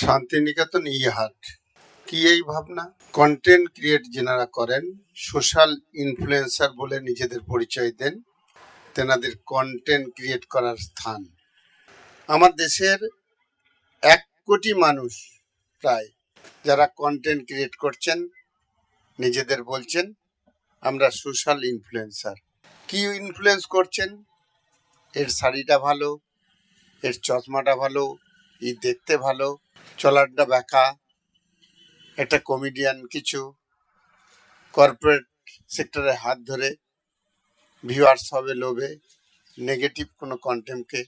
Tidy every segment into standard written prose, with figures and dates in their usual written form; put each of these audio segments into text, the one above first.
শান্তিনিকেতন হাট কি এই ভাবনা? কন্টেন্ট ক্রিয়েট যেনারা করেন, সোশ্যাল ইনফ্লুয়েন্সার বলে নিজেদের পরিচয় দেন, তেনাদের কন্টেন্ট ক্রিয়েট করার স্থান। আমার দেশের 1 কোটি মানুষ প্রায় যারা কন্টেন্ট ক্রিয়েট করছেন, নিজেদের বলছেন আমরা সোশ্যাল ইনফ্লুয়েন্সার। কি ইনফ্লুয়েন্স করছেন? এর শাড়িটা ভালো, এর চশমাটা ভালো, দেখতে ভালো, চলারটা বাঁকা, একটা কমেডিয়ান কিছু, কর্পোরেট সেক্টরে হাত ধরে ভিউয়ার্স হবে লোভে নেগেটিভ কোনো কন্টেন্টকে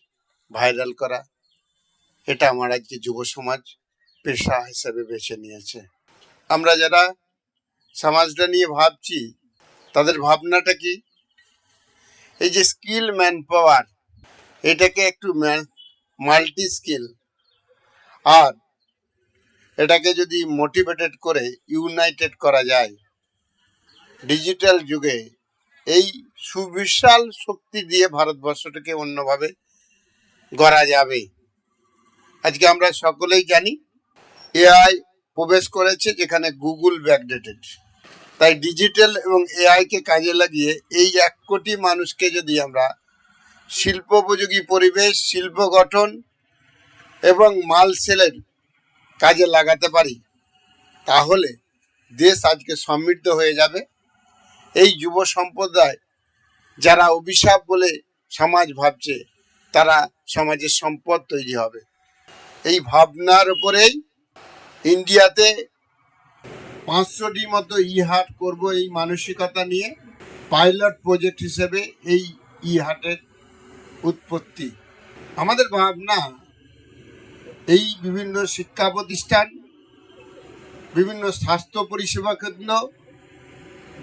ভাইরাল করা। এটা আমার আজকে যুব সমাজ পেশা হিসেবে বেছে নিয়েছে। আমরা যারা সমাজটা নিয়ে ভাবছি, তাদের ভাবনাটা কি? এই যে স্কিল ম্যান পাওয়ার, এটাকে একটু মাল্টি স্কিল, আর এটাকে যদি মোটিভেটেড করে ইউনাইটেড করা যায় ডিজিটাল যুগে, এই সুবিশাল শক্তি দিয়ে ভারতবর্ষটাকে অন্যভাবে গড়া যাবে। আজকে আমরা সকলেই জানি এআই প্রবেশ করেছে, যেখানে গুগল ব্যাকডেটেড। তাই ডিজিটাল এবং এআইকে কাজে লাগিয়ে এই 1 কোটি মানুষকে যদি আমরা শিল্পোপযোগী পরিবেশ, শিল্প গঠন এবং মাল সেলের কাজে লাগাতে পারি, তাহলে দেশ আজকে সমৃদ্ধ হয়ে যাবে। এই যুব সম্প্রদায় যারা অভিশাপ বলে সমাজ ভাবছে, তারা সমাজের সম্পদ তৈরি হবে। এই ভাবনার উপরেই ইন্ডিয়াতে 500টি মতো হাট করব, এই মানসিকতা নিয়ে পাইলট প্রজেক্ট হিসেবে এই হাটের উৎপত্তি। আমাদের ভাবনা এই বিভিন্ন শিক্ষা প্রতিষ্ঠান, বিভিন্ন স্বাস্থ্য পরিষেবা কেন্দ্র,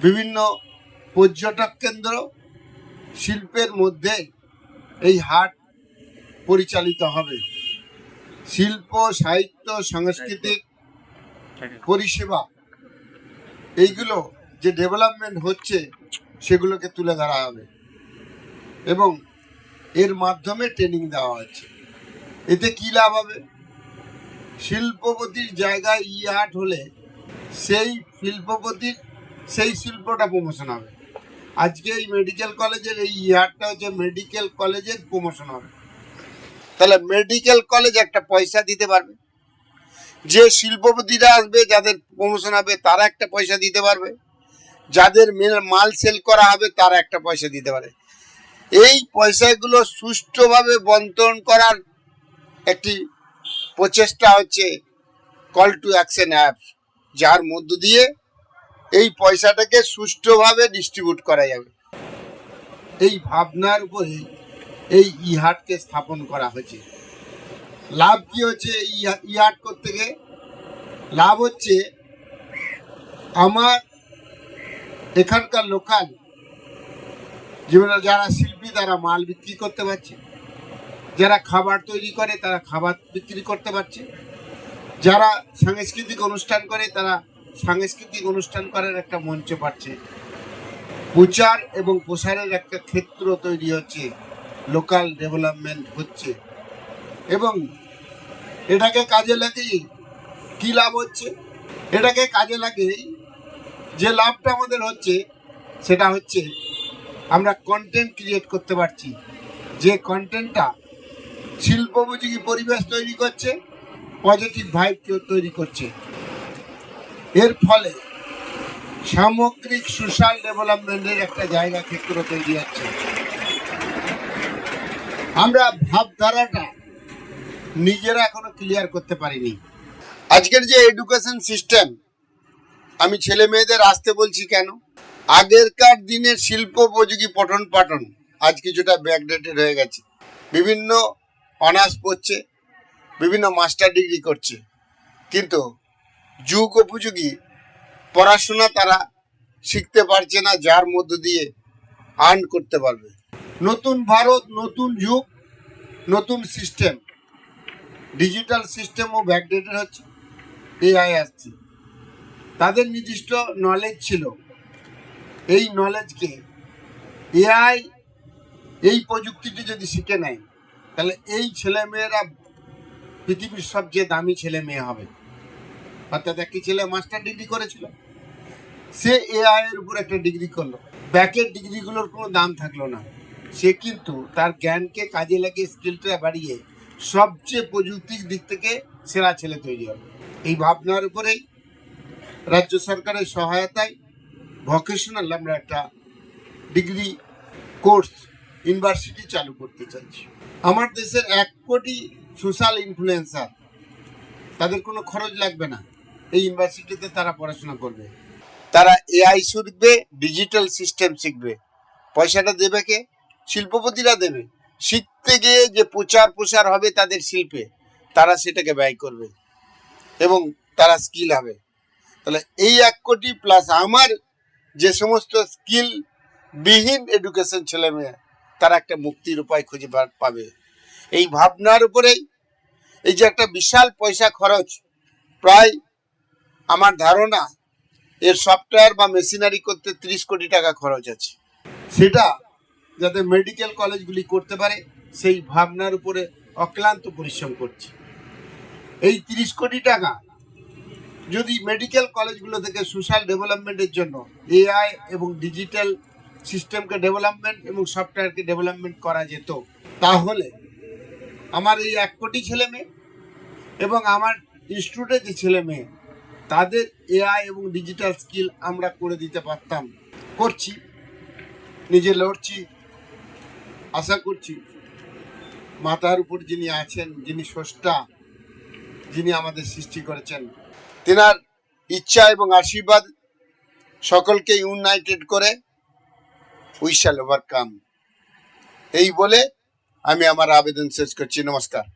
বিভিন্ন পর্যটক কেন্দ্র, শিল্পের মধ্যে এই হাট পরিচালিত হবে। শিল্প, সাহিত্য, সাংস্কৃতিক পরিষেবা, এইগুলো যে ডেভেলপমেন্ট হচ্ছে সেগুলোকে তুলে ধরা হবে এবং এর মাধ্যমে ট্রেনিং দেওয়া হচ্ছে। এতে কী লাভ হবে? শিল্পপতির জায়গায় হাট হলে সেই শিল্পপতির সেই শিল্পটা প্রমোশন হবে। আজকে এই মেডিকেল কলেজের এই হাটটা হচ্ছে মেডিকেল কলেজের প্রমোশন হবে। তাহলে মেডিকেল কলেজ একটা পয়সা দিতে পারবে, যে শিল্পপতিরা আসবে, যাদের প্রমোশন হবে তারা একটা পয়সা দিতে পারবে, যাদের মাল সেল করা হবে তারা একটা পয়সা দিতে পারে। এই পয়সাগুলো সুষ্ঠুভাবে বন্টন করার একটি প্রচেষ্টা হচ্ছে কল টু অ্যাকশন অ্যাপ, যার মধ্য দিয়ে এই পয়সাটাকে সুষ্ঠুভাবে ডিস্ট্রিবিউট করা যাবে। এই ভাবনার উপরে এই হাটকে স্থাপন করা হয়েছে। লাভ কি হচ্ছে এই হাট করতে গিয়ে? লাভ হচ্ছে আমার এখানকার লোকাল যারা শিল্পী তারা মাল বিক্রি করতে পারছে, যারা খাবার তৈরি করে তারা খাবার বিক্রি করতে পারছে, যারা সাংস্কৃতিক অনুষ্ঠান করে তারা সাংস্কৃতিক অনুষ্ঠান করার একটা মঞ্চ পাচ্ছে, প্রচার এবং প্রসারের একটা ক্ষেত্র তৈরি হচ্ছে, লোকাল ডেভেলপমেন্ট হচ্ছে। এবং এটাকে কাজে লাগিয়ে কী লাভ হচ্ছে? এটাকে কাজে লাগিয়ে যে লাভটা আমাদের হচ্ছে সেটা হচ্ছে আমরা কন্টেন্ট ক্রিয়েট করতে পারছি, যে কন্টেন্টটা শিল্পোপযোগী পরিবেশ তৈরি করছে, পজিটিভ ভাইব তৈরি করছে। এর ফলে সামগ্রিক সোশ্যাল ডেভেলপমেন্টের একটা জায়গা ক্ষেত্র তৈরি হচ্ছে। আমরা ভাবধারাটা নিজেরা এখনো ক্লিয়ার করতে পারিনি। আজকের যে এডুকেশন সিস্টেম, আমি ছেলে মেয়েদের আসতে বলছি কেন? আগেরকার দিনের শিল্পোপযোগী পঠন পাঠন আজ কিছুটা ব্যাকডেটেড হয়ে গেছে। বিভিন্ন অনার্স পড়ছে, বিভিন্ন মাস্টার ডিগ্রি করছে, কিন্তু যুগ উপযোগী পড়াশোনা তারা শিখতে পারছে না, যার মধ্য দিয়ে আর্ন করতে পারবে। নতুন ভারত, নতুন যুগ, নতুন সিস্টেম, ডিজিটাল সিস্টেমও ব্যাকডেটেড হচ্ছে, এআই আসছে। তাদের নির্দিষ্ট নলেজ ছিল, এই নলেজকে এআই এই প্রযুক্তিটি যদি শিখে নেয়, তাহলে এই ছেলেমেয়েরা পৃথিবীর সবচেয়ে দামি ছেলে মেয়ে হবে। অর্থাৎ একটি ছেলে মাস্টার ডিগ্রি করেছিল, সে এআই এর উপর একটা ডিগ্রি করলো, ব্যাকের ডিগ্রিগুলোর কোনো দাম থাকলো না। সে কিন্তু তার জ্ঞানকে কাজে লাগিয়ে স্কিলটা বাড়িয়ে সবচেয়ে প্রযুক্তির দিক থেকে সেরা ছেলে তৈরি হবে। এই ভাবনার উপরেই রাজ্য সরকারের সহায়তায় ভোকেশনাল আমরা একটা ডিগ্রি কোর্স ইউনিভার্সিটি চালু করতে চাইছি। আমার দেশের 1 কোটি সোশ্যাল ইনফ্লুয়েন্সার, তাদের কোনো খরচ লাগবে না, এই ইউনিভার্সিটিতে তারা পড়াশোনা করবে। তারা এআই শিখবে, ডিজিটাল সিস্টেম শিখবে। পয়সাটা দেবে কে? শিল্পপতিরা দেবে। শিখতে গিয়ে যে প্রচার হবে তাদের শিল্পে, তারা সেটাকে ব্যয় করবে এবং তারা স্কিল হবে। তাহলে এই 1 কোটি প্লাস আমার যে সমস্ত স্কিল বিহীন এডুকেশন ছেলে মেয়ে, তারা একটা মুক্তির উপায় খুঁজে পাবে। এই ভাবনার উপরেই এই যে একটা বিশাল পয়সা খরচ, প্রায় আমার ধারণা এর সফটওয়্যার বা মেশিনারি করতে 30 কোটি টাকা খরচ আছে। সেটা যাতে মেডিকেল কলেজগুলি করতে পারে সেই ভাবনার উপরে অক্লান্ত পরিশ্রম করছে। এই 30 কোটি টাকা যদি মেডিকেল কলেজগুলো থেকে সোশ্যাল ডেভেলপমেন্টের জন্য এআই এবং ডিজিটাল সিস্টেমকে ডেভেলপমেন্ট এবং সফটওয়্যারকে ডেভেলপমেন্ট করা যেত, তাহলে আমার এই 1 কোটি ছেলে মেয়ে এবং আমার ইনস্টিটিউটের যে ছেলে মেয়ে, তাদের এআই এবং ডিজিটাল স্কিল আমরা করে দিতে পারতাম। করছি, নিজে লড়ছি। আশা করছি মাথার উপর যিনি আছেন, যিনি স্রষ্টা, যিনি আমাদের সৃষ্টি করেছেন, তেনার ইচ্ছা এবং আশীর্বাদ সকলকে ইউনাইটেড করে উই শ্যাল ওভারকাম। এই বলে আমি আমার আবেদন শেষ করছি। নমস্কার।